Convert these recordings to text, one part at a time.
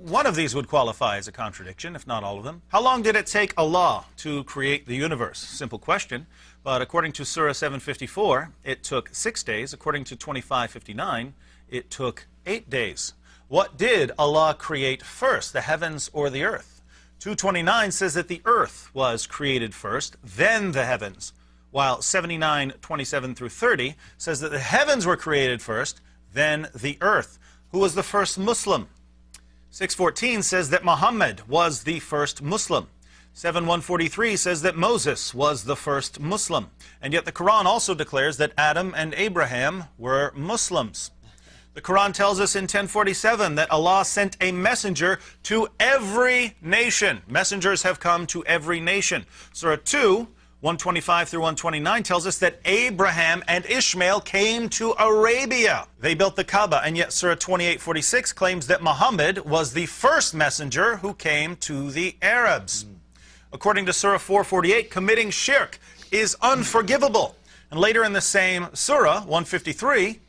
One of these would qualify as a contradiction, if not all of them. How long did it take Allah to create the universe? Simple question, but according to Surah 754, it took 6 days. According to 2559, it took 8 days. What did Allah create first, the heavens or the earth? 229 says that the earth was created first, then the heavens, while 79:27 through 30 says that the heavens were created first, then the earth. Who was the first Muslim? 6:14 says that Muhammad was the first Muslim. 7:143 says that Moses was the first Muslim. And yet the Quran also declares that Adam and Abraham were Muslims. The Quran tells us in 10:47 that Allah sent a messenger to every nation. Messengers have come to every nation. Surah 2, 125 through 129 tells us that Abraham and Ishmael came to Arabia. They built the Kaaba, and yet Surah 28:46 claims that Muhammad was the first messenger who came to the Arabs. According to Surah 4:48, committing shirk is unforgivable. And later in the same Surah, 153,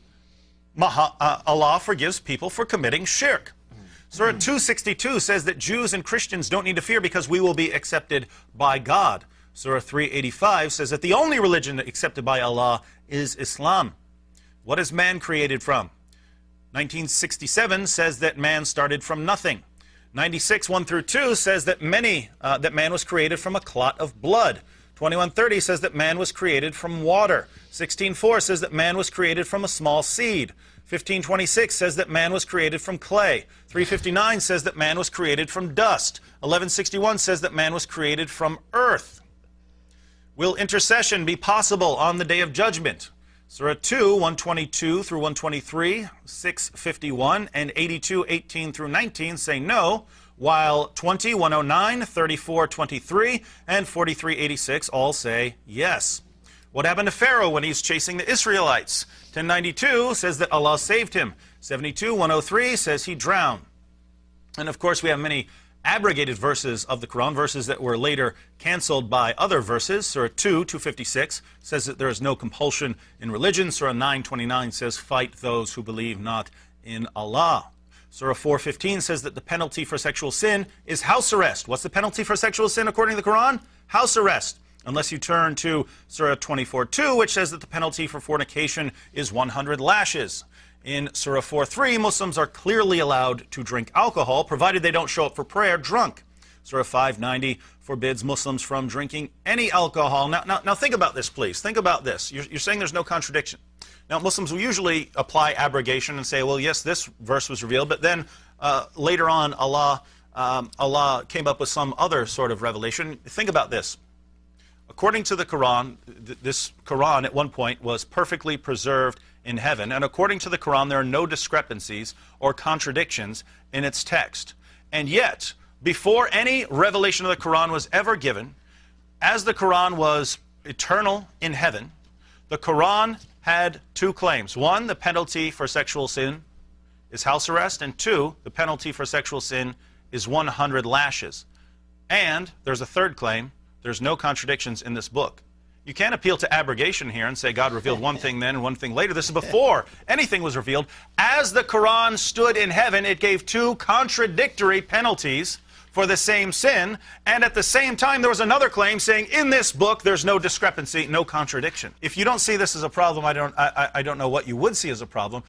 Allah forgives people for committing shirk. Surah 262 says that Jews and Christians don't need to fear because we will be accepted by God. Surah 385 says that the only religion accepted by Allah is Islam. What is man created from? 1967 says that man started from nothing. 96, 1 through 2 says that man was created from a clot of blood. 2130 says that man was created from water. 16:4 says that man was created from a small seed. 15:26 says that man was created from clay. 359 says that man was created from dust. 1161 says that man was created from earth. Will intercession be possible on the day of judgment? Surah 2, 122 through 123, 651, and 82, 18 through 19 say no, while 20, 109, 34, 23, and 43, 86 all say yes. What happened to Pharaoh when he's chasing the Israelites? 1092 says that Allah saved him. 72, 103 says he drowned. And of course we have many abrogated verses of the Quran, verses that were later canceled by other verses. Surah 2, 256 says that there is no compulsion in religion. Surah 9:29 says, fight those who believe not in Allah. Surah 4:15 says that the penalty for sexual sin is house arrest. What's the penalty for sexual sin according to the Quran? House arrest. Unless you turn to Surah 24:2, which says that the penalty for fornication is 100 lashes. In Surah 4:3, Muslims are clearly allowed to drink alcohol, provided they don't show up for prayer drunk. Surah 590 forbids Muslims from drinking any alcohol. Now think about this, please. Think about this. You're saying there's no contradiction. Now, Muslims will usually apply abrogation and say, well, yes, this verse was revealed, but then later on, Allah came up with some other sort of revelation. Think about this. According to the Quran, this Quran at one point was perfectly preserved in heaven, and according to the Quran, there are no discrepancies or contradictions in its text. And yet, before any revelation of the Quran was ever given, as the Quran was eternal in heaven, the Quran had two claims. One, the penalty for sexual sin is house arrest, and two, the penalty for sexual sin is 100 lashes. And there's a third claim: there's no contradictions in this book. You can't appeal to abrogation here and say God revealed one thing then and one thing later. This is before anything was revealed. As the Quran stood in heaven, it gave two contradictory penalties for the same sin, and at the same time there was another claim saying in this book there's no discrepancy, no contradiction. If you don't see this as a problem, I don't know what you would see as a problem.